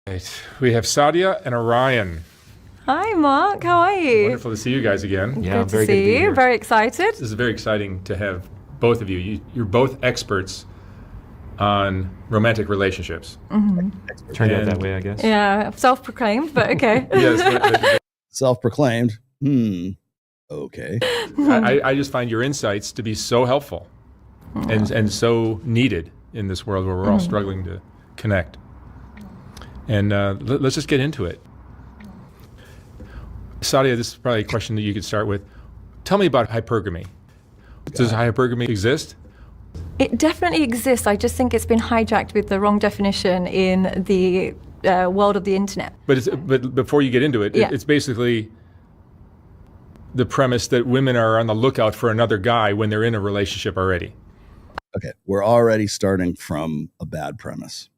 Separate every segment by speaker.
Speaker 1: Right. We have Sadia and Orion.
Speaker 2: Hi, Mark. How are you?
Speaker 1: Wonderful to see you guys again.
Speaker 2: Yeah, good to see you. Very excited.
Speaker 1: This is very exciting to have both of you. You're both experts on romantic relationships.
Speaker 3: Mm-hmm. Turned out that way, I guess.
Speaker 2: Yeah, self-proclaimed, but okay.
Speaker 1: Yes.
Speaker 4: Self-proclaimed. Okay.
Speaker 1: I just find your insights to be so helpful and so needed in this world where we're all struggling to connect. And let's just get into it. Sadia, this is probably a question that you could start with. Tell me about hypergamy. Does hypergamy exist?
Speaker 2: It definitely exists. I just think it's been hijacked with the wrong definition in the world of the internet.
Speaker 1: But before you get into it, it's basically the premise that women are on the lookout for another guy when they're in a relationship already.
Speaker 4: Okay, we're already starting from a bad premise.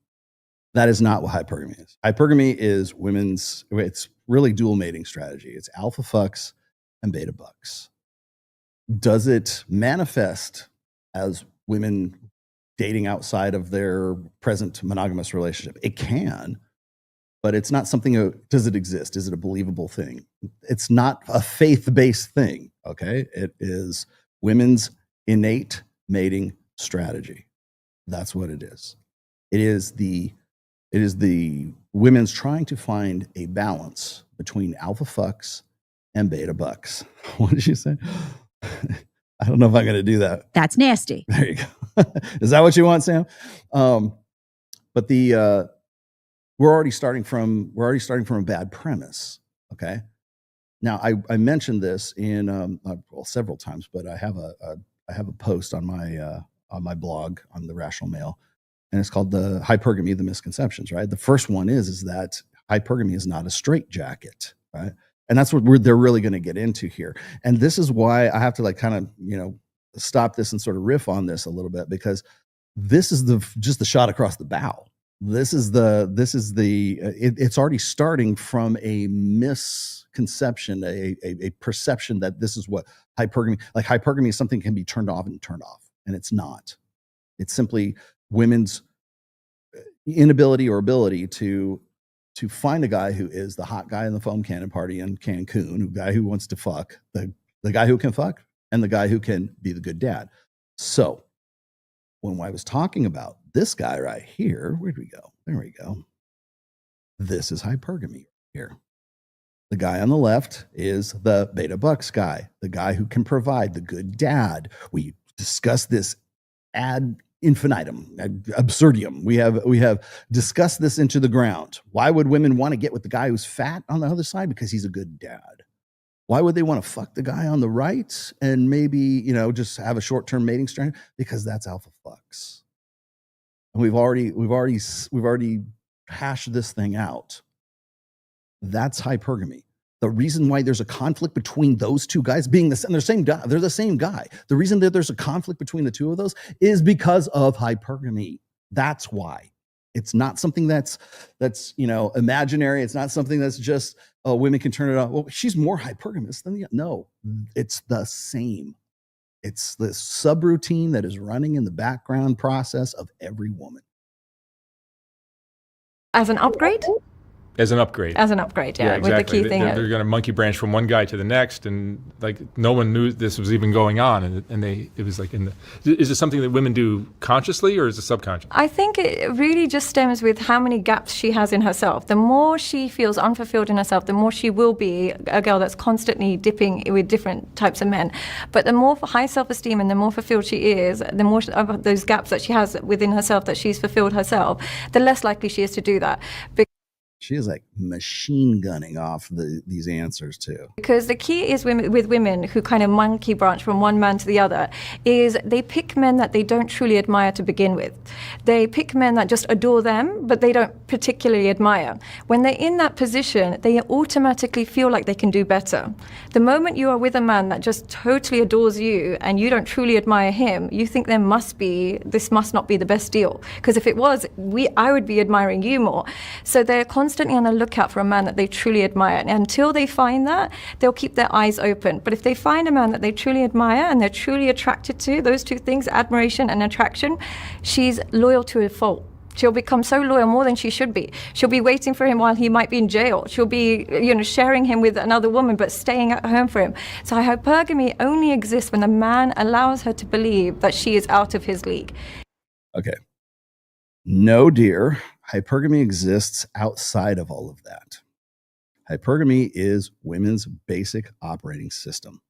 Speaker 4: That is not what hypergamy is. Hypergamy is it's really dual mating strategy. It's alpha fucks and beta bucks. Does it manifest as women dating outside of their present monogamous relationship? It can, but it's not something. Does it exist? Is it a believable thing? It's not a faith-based thing, okay? It is women's innate mating strategy. That's what it is. It is the women's trying to find a balance between alpha fucks and beta bucks. What did you say? I don't know if I'm going to do that.
Speaker 5: That's nasty.
Speaker 4: There you go. Is that what you want, Sam? But we're already starting from a bad premise. Okay. Now I mentioned this in several times, but I have a post on my blog on the Rational Male. And it's called the Hypergamy, the Misconceptions, right? The first one is that hypergamy is not a straitjacket, right? And that's what they're really going to get into here. And this is why I have to stop this and sort of riff on this a little bit, because this is just the shot across the bow. It's already starting from a misconception, a perception that this is what hypergamy is something that can be turned off and turned off. And it's not. It's simply women's inability or ability to find a guy who is the hot guy in the foam cannon party in Cancun, a guy who wants to fuck, the guy who can fuck, and the guy who can be the good dad. So when I was talking about this guy right here, where'd we go? There we go. This is hypergamy here. The guy on the left is the beta bucks guy, the guy who can provide, the good dad. We discussed this ad infinitum, absurdium. We have discussed this into the ground. Why would women want to get with the guy who's fat on the other side? Because he's a good dad. Why would they want to fuck the guy on the right and maybe, just have a short-term mating strategy? Because that's alpha fucks. And we've already hashed this thing out. That's hypergamy. The reason why there's a conflict between those two guys being they're the same guy. They're the same guy. The reason that there's a conflict between the two of those is because of hypergamy. That's why. It's not something that's imaginary. It's not something that's just women can turn it on. Well, she's more hypergamous than the no. It's the same. It's the subroutine that is running in the background process of every woman.
Speaker 2: As an upgrade?
Speaker 1: As an upgrade.
Speaker 2: As an upgrade, yeah.
Speaker 1: Exactly.
Speaker 2: With the key thing.
Speaker 1: They're going to monkey branch from one guy to the next, and no one knew this was even going on. And it was is it something that women do consciously or is it subconscious?
Speaker 2: I think it really just stems with how many gaps she has in herself. The more she feels unfulfilled in herself, the more she will be a girl that's constantly dipping with different types of men. But the more high self-esteem and the more fulfilled she is, the more of those gaps that she has within herself that she's fulfilled herself, the less likely she is to do that.
Speaker 4: She is like machine gunning off these answers too.
Speaker 2: Because the key is with women who kind of monkey branch from one man to the other is they pick men that they don't truly admire to begin with. They pick men that just adore them, but they don't particularly admire. When they're in that position, they automatically feel like they can do better. The moment you are with a man that just totally adores you and you don't truly admire him, you think this must not be the best deal. Because if it was, I would be admiring you more. So they're constantly on the lookout for a man that they truly admire. And until they find that, they'll keep their eyes open. But if they find a man that they truly admire and they're truly attracted to, those two things, admiration and attraction, she's loyal to a fault. She'll become so loyal, more than she should be. She'll be waiting for him while he might be in jail. She'll be, sharing him with another woman, but staying at home for him. So hypergamy only exists when a man allows her to believe that she is out of his league.
Speaker 4: Okay. No, dear. Hypergamy exists outside of all of that. Hypergamy is women's basic operating system.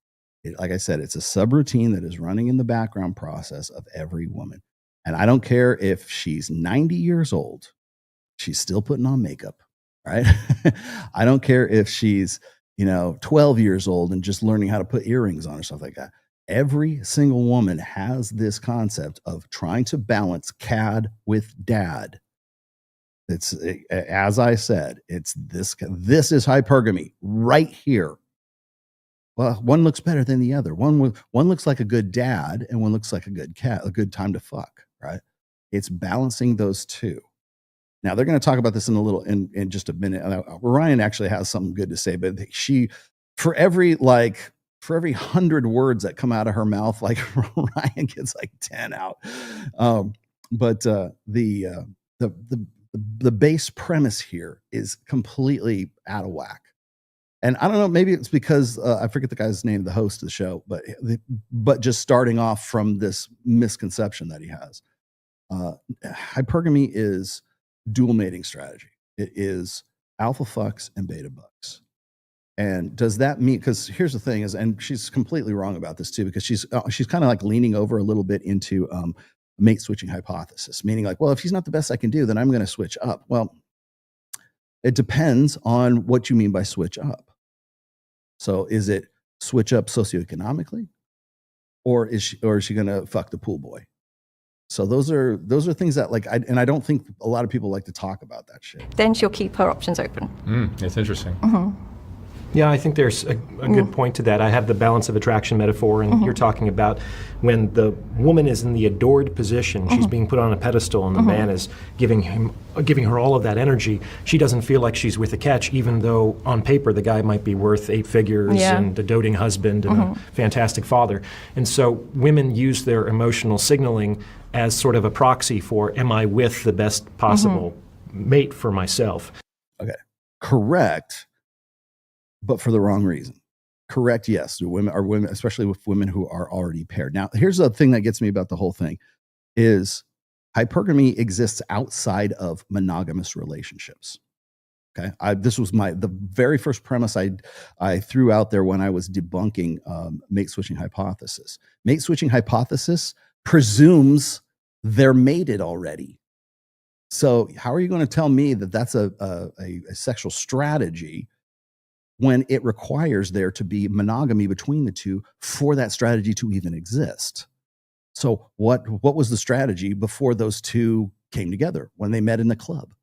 Speaker 4: Like I said, it's a subroutine that is running in the background process of every woman. And I don't care if she's 90 years old, she's still putting on makeup, right? I don't care if she's, 12 years old and just learning how to put earrings on or stuff like that. Every single woman has this concept of trying to balance CAD with dad. It's, as I said, it's this is hypergamy right here. Well, one looks better than the other. One looks like a good dad, and one looks like a good cat, a good time to fuck, right? It's balancing those two. Now they're going to talk about this in just a minute. Ryan actually has something good to say, but for every 100 words that come out of her mouth, like Ryan gets like 10 out. But the base premise here is completely out of whack. And I don't know, maybe it's because I forget the guy's name, the host of the show, but just starting off from this misconception that he has. Hypergamy is dual mating strategy. It is alpha fucks and beta bucks. And does that mean, because here's the thing is, and she's completely wrong about this too, because she's kind of like leaning over a little bit into mate switching hypothesis, meaning like, well, if he's not the best I can do, then I'm going to switch up. Well, it depends on what you mean by switch up. So is it switch up socioeconomically, or is she going to fuck the pool boy? So those are things that I don't think a lot of people like to talk about that shit.
Speaker 2: Then she'll keep her options open.
Speaker 1: It's interesting.
Speaker 2: Mm-hmm.
Speaker 3: Yeah, I think there's a good point to that. I have the balance of attraction metaphor, and you're talking about when the woman is in the adored position, she's being put on a pedestal, and the man is giving her all of that energy. She doesn't feel like she's with a catch, even though on paper the guy might be worth 8 figures and a doting husband and a fantastic father. And so women use their emotional signaling as sort of a proxy for, am I with the best possible mate for myself?
Speaker 4: Okay, correct. But for the wrong reason. Correct, yes. Women, especially with women who are already paired. Now, here's the thing that gets me about the whole thing is hypergamy exists outside of monogamous relationships. Okay, this was the very first premise I threw out there when I was debunking mate switching hypothesis. Mate switching hypothesis presumes they're mated already. So how are you going to tell me that that's a sexual strategy when it requires there to be monogamy between the two for that strategy to even exist? So what was the strategy before those two came together when they met in the club?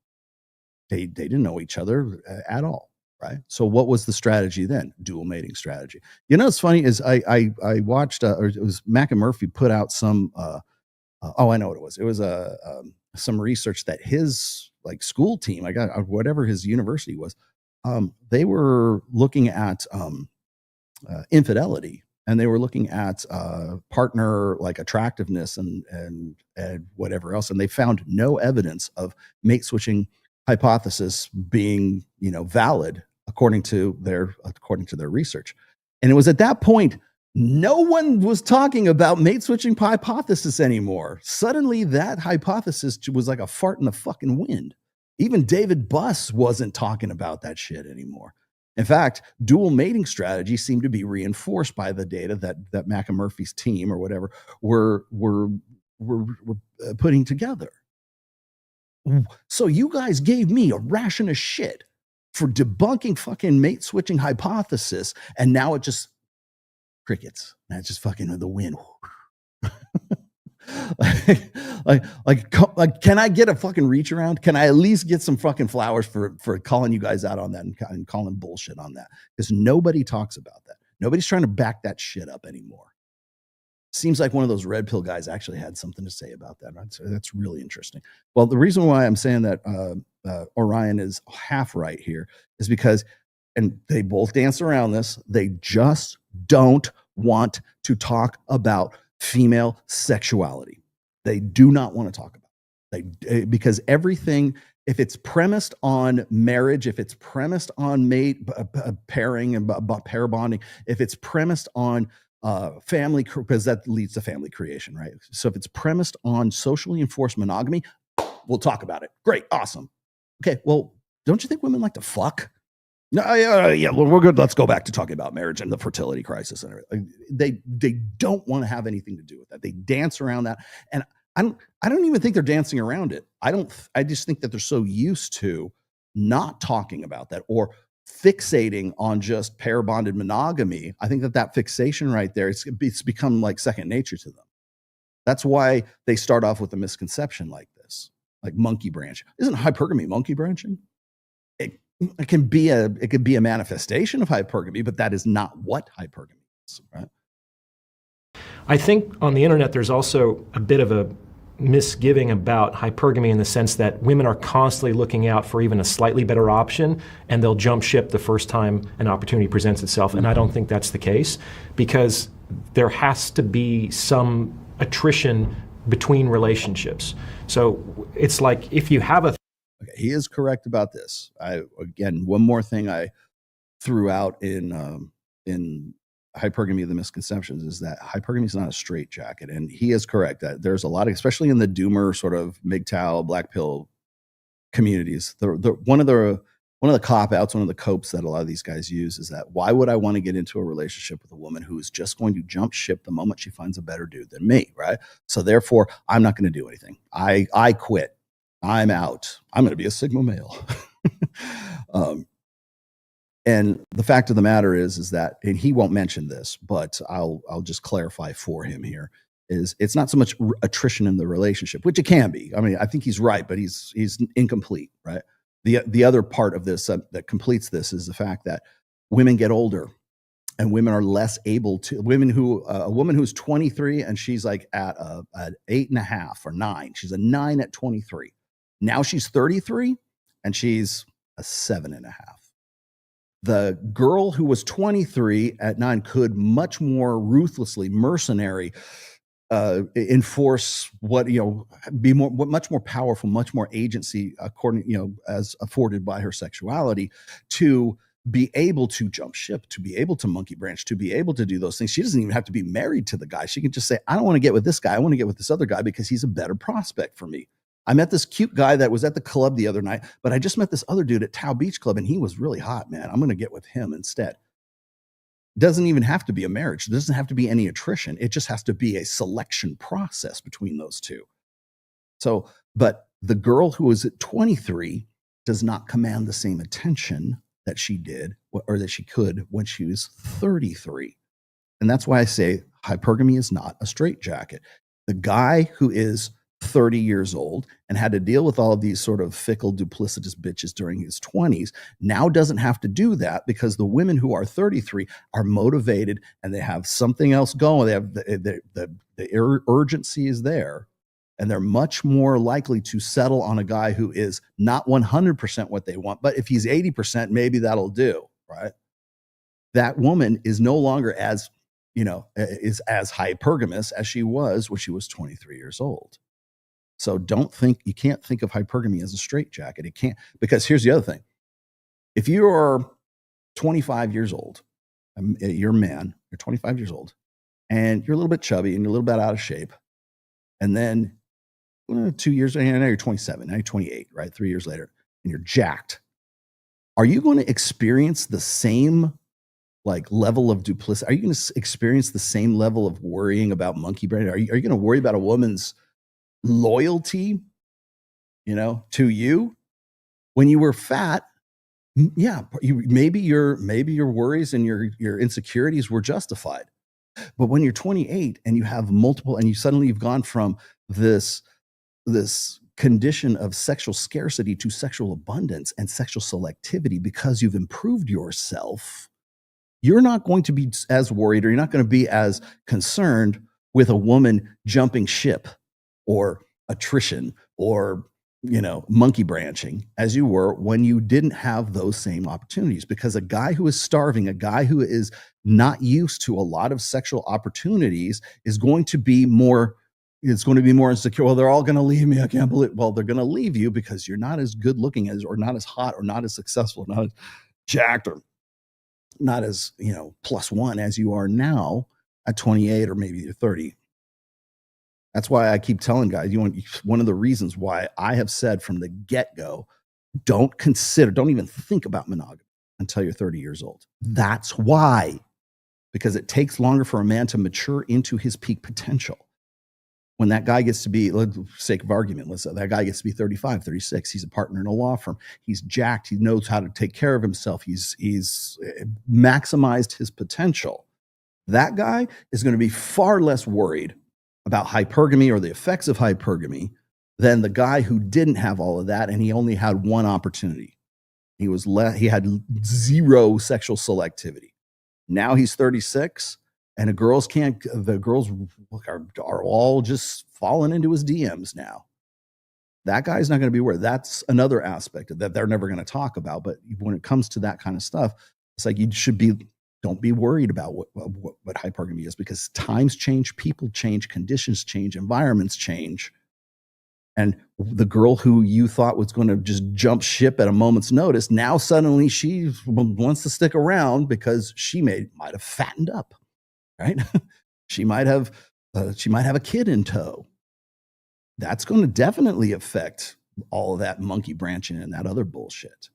Speaker 4: They didn't know each other at all, right? So what was the strategy then? Dual mating strategy. You know what's funny is I watched, or it was Mac and Murphy put out some, I know what it was. It was some research that his school team, whatever his university was, they were looking at infidelity, and they were looking at partner attractiveness and whatever else, and they found no evidence of mate switching hypothesis being valid according to their research. And it was at that point no one was talking about mate switching hypothesis anymore. Suddenly that hypothesis was like a fart in the fucking wind. Even David Buss wasn't talking about that shit anymore. In fact, dual mating strategy seemed to be reinforced by the data that Mac and Murphy's team or whatever were putting together. So you guys gave me a ration of shit for debunking fucking mate switching hypothesis, and now it just crickets. That's just fucking the wind. Can I get a fucking reach around? Can I at least get some fucking flowers for calling you guys out on that and calling bullshit on that? Because nobody talks about that. Nobody's trying to back that shit up anymore. Seems like one of those red pill guys actually had something to say about that. Right? So that's really interesting. Well, the reason why I'm saying that Orion is half right here is because, and they both dance around this, they just don't want to talk about female sexuality. They do not want to talk about it. Because everything, if it's premised on marriage, if it's premised on pairing and pair bonding, if it's premised on family, because that leads to family creation, right? So if it's premised on socially enforced monogamy, we'll talk about it. Great, awesome. Okay, well, don't you think women like to fuck? No, yeah. Well, we're good. Let's go back to talking about marriage and the fertility crisis and everything. They don't want to have anything to do with that. They dance around that, and I don't even think they're dancing around it. I just think that they're so used to not talking about that or fixating on just pair bonded monogamy. I think that fixation right there, it's become like second nature to them. That's why they start off with a misconception like this, like monkey branch. Isn't hypergamy monkey branching? It could be a manifestation of hypergamy, but that is not what hypergamy is, right?
Speaker 3: I think on the internet there's also a bit of a misgiving about hypergamy in the sense that women are constantly looking out for even a slightly better option, and they'll jump ship the first time an opportunity presents itself. And I don't think that's the case, because there has to be some attrition between relationships. So it's like if you have a
Speaker 4: Okay, he is correct about this. Again, one more thing I threw out in hypergamy, the misconceptions, is that hypergamy is not a straitjacket, and he is correct that there's a lot of, especially in the doomer sort of MGTOW, black pill communities. One of the cop outs, one of the copes that a lot of these guys use is that, why would I want to get into a relationship with a woman who is just going to jump ship the moment she finds a better dude than me, right? So therefore, I'm not going to do anything. I quit. I'm out. I'm going to be a Sigma male. And the fact of the matter is that, and he won't mention this, but I'll just clarify for him here, is it's not so much attrition in the relationship, which it can be. I mean, I think he's right, but he's incomplete, right? The other part of this that completes this is the fact that women get older, and women are less able to. A woman who's 23 and she's like at 8.5 or 9. She's a 9 at 23. Now she's 33 and she's a 7.5. The girl who was 23 at 9 could much more ruthlessly, mercenary, enforce be much more powerful, much more agency, according, as afforded by her sexuality, to be able to jump ship, to be able to monkey branch, to be able to do those things. She doesn't even have to be married to the guy. She can just say, I don't want to get with this guy. I want to get with this other guy because he's a better prospect for me. I met this cute guy that was at the club the other night, but I just met this other dude at Tao Beach Club and he was really hot, man. I'm going to get with him instead. Doesn't even have to be a marriage. There doesn't have to be any attrition. It just has to be a selection process between those two. So, but the girl who was at 23 does not command the same attention that she did or that she could when she was 33. And that's why I say hypergamy is not a straitjacket. The guy who is 30 years old and had to deal with all of these sort of fickle, duplicitous bitches during his 20s now doesn't have to do that, because the women who are 33 are motivated and they have something else going. They have the urgency is there, and they're much more likely to settle on a guy who is not 100% what they want, but if he's 80%, maybe that'll do, right? That woman is no longer as, is as hypergamous as she was when she was 23 years old. So you can't think of hypergamy as a straitjacket. It can't, because here's the other thing. If you're 25 years old, you're a man, you're 25 years old, and you're a little bit chubby and you're a little bit out of shape, and then 2 years, now you're 27, now you're 28, right? 3 years later, and you're jacked. Are you going to experience the same level of duplicity? Are you going to experience the same level of worrying about monkey brain? Are you going to worry about a woman's loyalty, to you when you were fat? Yeah, maybe your worries and your insecurities were justified. But when you're 28 and you have multiple, and you've gone from this condition of sexual scarcity to sexual abundance and sexual selectivity because you've improved yourself, you're not going to be as worried, or you're not going to be as concerned with a woman jumping ship or attrition or monkey branching as you were when you didn't have those same opportunities. Because a guy who is starving, a guy who is not used to a lot of sexual opportunities, is going to be more it's going to be more insecure. Well, they're all going to leave me. I can't believe. Well, they're going to leave you because you're not as good looking as, or not as hot, or not as successful, not as jacked, or not as, +1 as you are now at 28 or maybe you're 30. That's why I keep telling guys, one of the reasons why I have said from the get-go, don't even think about monogamy until you're 30 years old. That's why. Because it takes longer for a man to mature into his peak potential. When that guy gets to be, for the sake of argument, let's say that guy gets to be 35, 36, he's a partner in a law firm, he's jacked, he knows how to take care of himself, he's maximized his potential. That guy is going to be far less worried about hypergamy or the effects of hypergamy than the guy who didn't have all of that and he only had one opportunity. He had zero sexual selectivity. Now he's 36. And the girls are all just falling into his DMs now. That guy's not going to be worried. That's another aspect of that they're never going to talk about. But when it comes to that kind of stuff, it's like don't be worried about what hypergamy is, because times change, people change, conditions change, environments change. And the girl who you thought was going to just jump ship at a moment's notice, now suddenly she wants to stick around because she might have fattened up. Right? She might have a kid in tow. That's going to definitely affect all of that monkey branching and that other bullshit.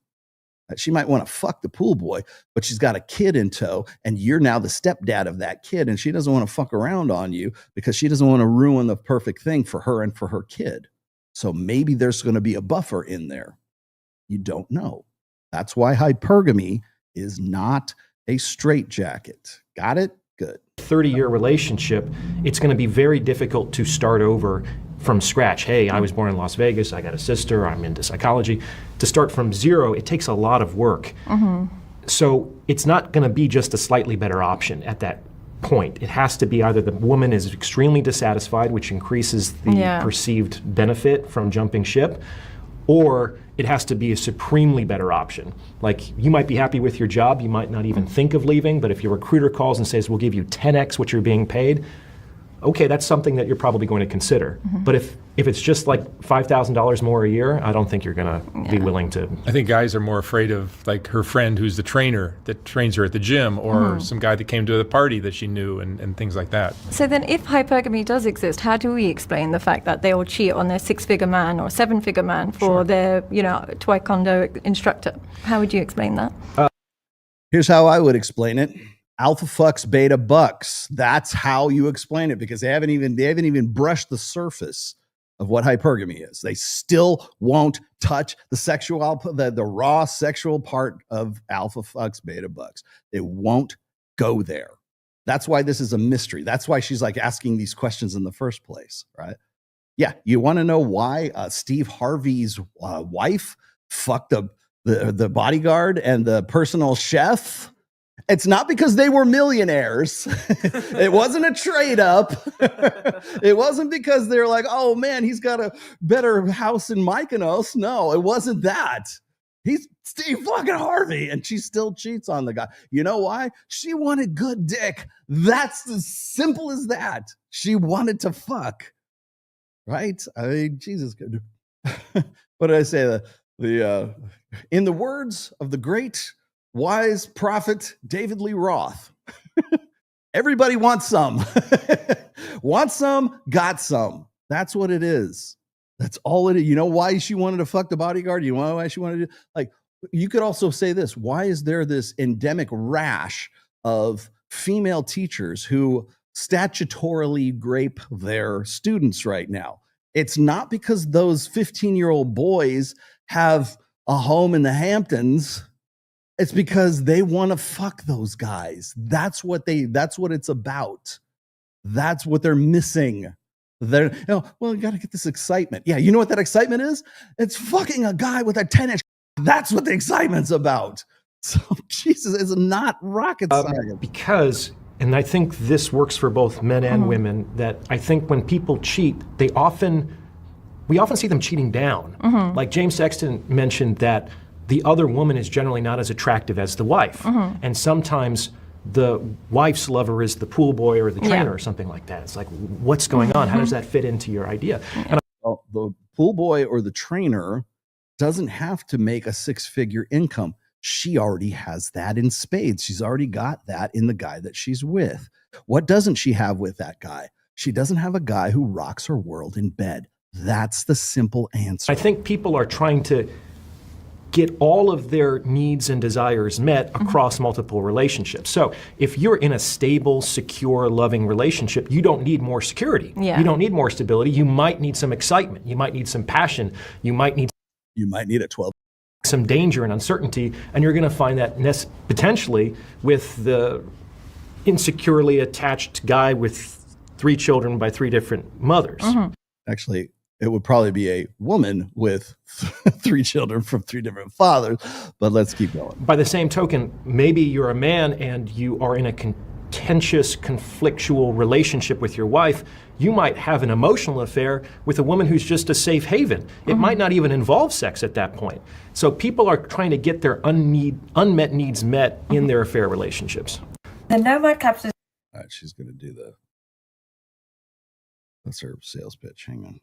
Speaker 4: She might want to fuck the pool boy, but she's got a kid in tow, and you're now the stepdad of that kid, and she doesn't want to fuck around on you because she doesn't want to ruin the perfect thing for her and for her kid. So maybe there's going to be a buffer in there. You don't know. That's why hypergamy is not a straitjacket. Got it? Good.
Speaker 3: 30-year relationship, it's going to be very difficult to start over from scratch. Hey, I was born in Las Vegas, I got a sister, I'm into psychology. To start from zero, it takes a lot of work. So it's not going to be just a slightly better option at that point. It has to be either the woman is extremely dissatisfied, which increases the perceived benefit from jumping ship, or it has to be a supremely better option. Like, you might be happy with your job, you might not even think of leaving, but if your recruiter calls and says, we'll give you 10x what you're being paid, okay, that's something that you're probably going to consider. But if it's just like $5,000 more a year, I don't think you're going to be willing to.
Speaker 1: I think guys are more afraid of, like, her friend who's the trainer that trains her at the gym, or some guy that came to the party that she knew, and things like that.
Speaker 2: So then if hypergamy does exist, how do we explain the fact that they all cheat on their 6-figure man or 7-figure man for their, taekwondo instructor? How would you explain that?
Speaker 4: Here's how I would explain it. Alpha fucks beta bucks. That's how you explain it, because they haven't even brushed the surface of what hypergamy is. They still won't touch the raw sexual part of alpha fucks beta bucks. They won't go there. That's why this is a mystery. That's why she's like asking these questions in the first place, right? Yeah, you want to know why Steve Harvey's wife fucked the bodyguard and the personal chef? It's not because they were millionaires. It wasn't a trade up. It wasn't because they're like, oh man, he's got a better house in Mykonos. No, it wasn't that. He's Steve fucking Harvey, and she still cheats on the guy. You know why? She wanted good dick. That's as simple as that. She wanted to fuck. Right? I mean, Jesus. What did I say? In the words of the great wise prophet David Lee Roth, everybody wants some. Want some, got some. That's what it is. That's all it is. You know why she wanted to fuck the bodyguard? You know why she wanted to, like, you could also say this. Why is there this endemic rash of female teachers who statutorily grape their students right now? It's not because those 15-year-old boys have a home in the Hamptons. It's because they want to fuck those guys. That's what it's about. That's what they're missing. Well, you got to get this excitement. Yeah, you know what that excitement is? It's fucking a guy with a 10-inch. That's what the excitement's about. So, Jesus, it's not rocket science. Because,
Speaker 3: and I think this works for both men and women, that I think when people cheat, we often see them cheating down. Like James Sexton mentioned that the other woman is generally not as attractive as the wife. And sometimes the wife's lover is the pool boy or the trainer
Speaker 2: Yeah.
Speaker 3: or something like that. It's like, what's going on? How does that fit into your idea? And
Speaker 4: Well, the pool boy or the trainer doesn't have to make a six-figure income. She already has that in spades. She's already got that in the guy that she's with. What doesn't she have with that guy? She doesn't have a guy who rocks her world in bed. That's the simple answer.
Speaker 3: I think people are trying to get all of their needs and desires met across multiple relationships. So if you're in a stable, secure, loving relationship, you don't need more security.
Speaker 2: Yeah.
Speaker 3: You don't need more stability. You might need some excitement. You might need some passion. You might need
Speaker 4: a 12.
Speaker 3: some danger and uncertainty, and you're going to find that potentially with the insecurely attached guy with 3 children by 3 different mothers.
Speaker 4: Actually, it would probably be a woman with 3 children from 3 different fathers, but let's keep going.
Speaker 3: By the same token, maybe you're a man and you are in a contentious, conflictual relationship with your wife. You might have an emotional affair with a woman who's just a safe haven. It might not even involve sex at that point. So people are trying to get their unmet needs met in their affair relationships.
Speaker 5: The nomad capsule.
Speaker 4: All right, she's going to do that's her sales pitch. Hang on.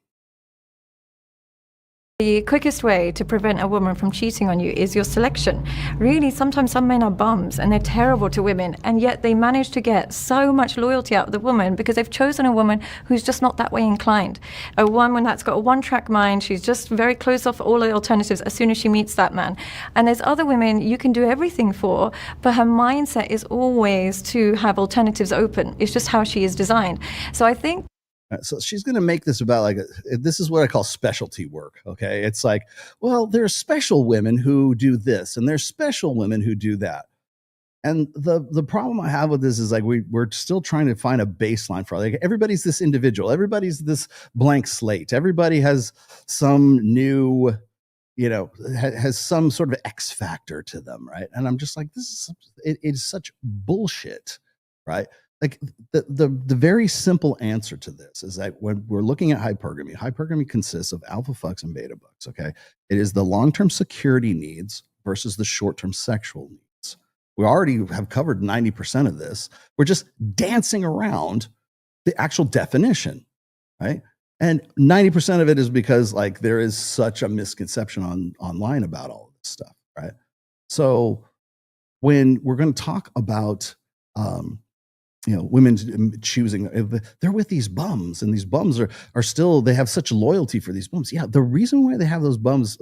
Speaker 2: The quickest way to prevent a woman from cheating on you is your selection. Really, sometimes some men are bums and they're terrible to women, and yet they manage to get so much loyalty out of the woman because they've chosen a woman who's just not that way inclined. A woman that's got a one-track mind, she's just very closed off all the alternatives as soon as she meets that man. And there's other women you can do everything for, but her mindset is always to have alternatives open. It's just how she is designed. So I think
Speaker 4: So she's going to make this about this is what I call specialty work. Okay. It's like, well, there's special women who do this and there's special women who do that. And the problem I have with this is we're still trying to find a baseline for everybody's this individual. Everybody's this blank slate. Everybody has some new, has some sort of X factor to them. Right. And I'm just like, it is such bullshit. Right. Like the very simple answer to this is that when we're looking at hypergamy consists of alpha fucks and beta bucks. Okay. It is the long-term security needs versus the short-term sexual needs. We already have covered 90% of this. We're just dancing around the actual definition, right? And 90% of it is because there is such a misconception online about all of this stuff, right? So when we're going to talk about, women choosing, they're with these bums, and these bums are still, they have such loyalty for these bums. Yeah, the reason why they have those bums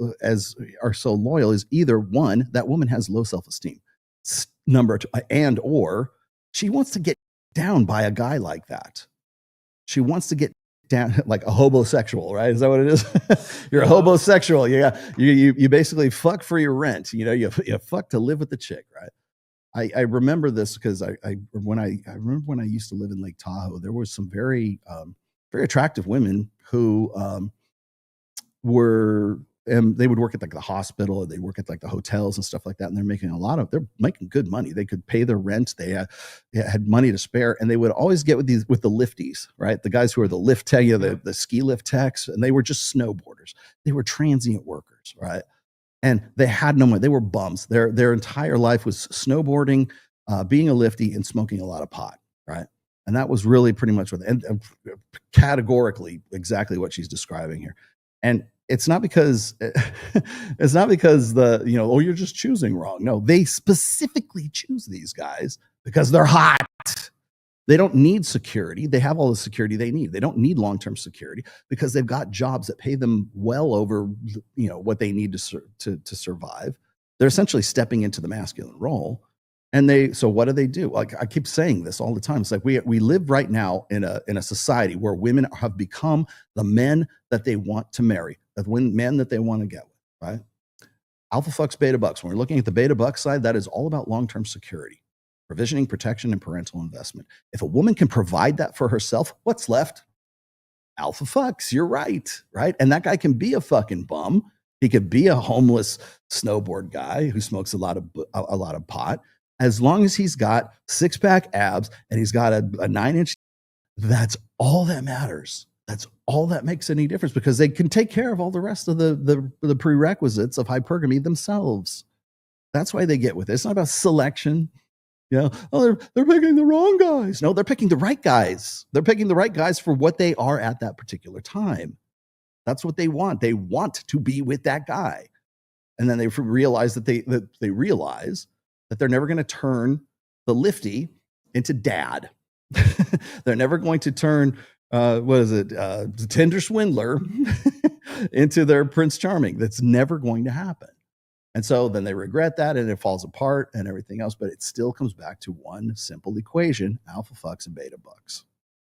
Speaker 4: are so loyal is either one, that woman has low self-esteem, number two, and or she wants to get down by a guy like that. She wants to get down like a hobosexual, right? Is that what it is? You're a hobosexual. You basically fuck for your rent. You fuck to live with the chick, right? I remember this because I remember when I used to live in Lake Tahoe, there was some very attractive women who they would work at the hospital, or they work at the hotels and stuff like that, and they're making good money. They could pay their rent. They had money to spare, and they would always get with the lifties, right? The guys who are the lift tech, the ski lift techs, and they were just snowboarders. They were transient workers, right? And they had no money. They were bums. Their entire life was snowboarding, being a lifty, and smoking a lot of pot, right? And that was really pretty much and categorically exactly what she's describing here. And it's not because you're just choosing wrong. No, they specifically choose these guys because they're hot. They don't need security. They have all the security they need. They don't need long-term security because they've got jobs that pay them well over, what they need to survive. They're essentially stepping into the masculine role. And so what do? Like I keep saying this all the time. It's like we live right now in a society where women have become the men that they want to marry, the men that they want to get with, right? Alpha fucks, beta bucks. When we're looking at the beta buck side, that is all about long-term security. Provisioning, protection, and parental investment. If a woman can provide that for herself, what's left? Alpha fucks, you're right? And that guy can be a fucking bum. He could be a homeless snowboard guy who smokes a lot of pot. As long as he's got six-pack abs and he's got a 9-inch, that's all that matters. That's all that makes any difference because they can take care of all the rest of the prerequisites of hypergamy themselves. That's why they get with it. It's not about selection. You know, oh, they're picking the wrong guys. No, they're picking the right guys. They're picking the right guys for what they are at that particular time. That's what they want. They want to be with that guy. And then they realize that they realize that they're never going to turn the lifty into dad. They're never going to turn the tender swindler into their Prince Charming. That's never going to happen. And so then they regret that, and it falls apart and everything else. But it still comes back to one simple equation: alpha fucks and beta bucks.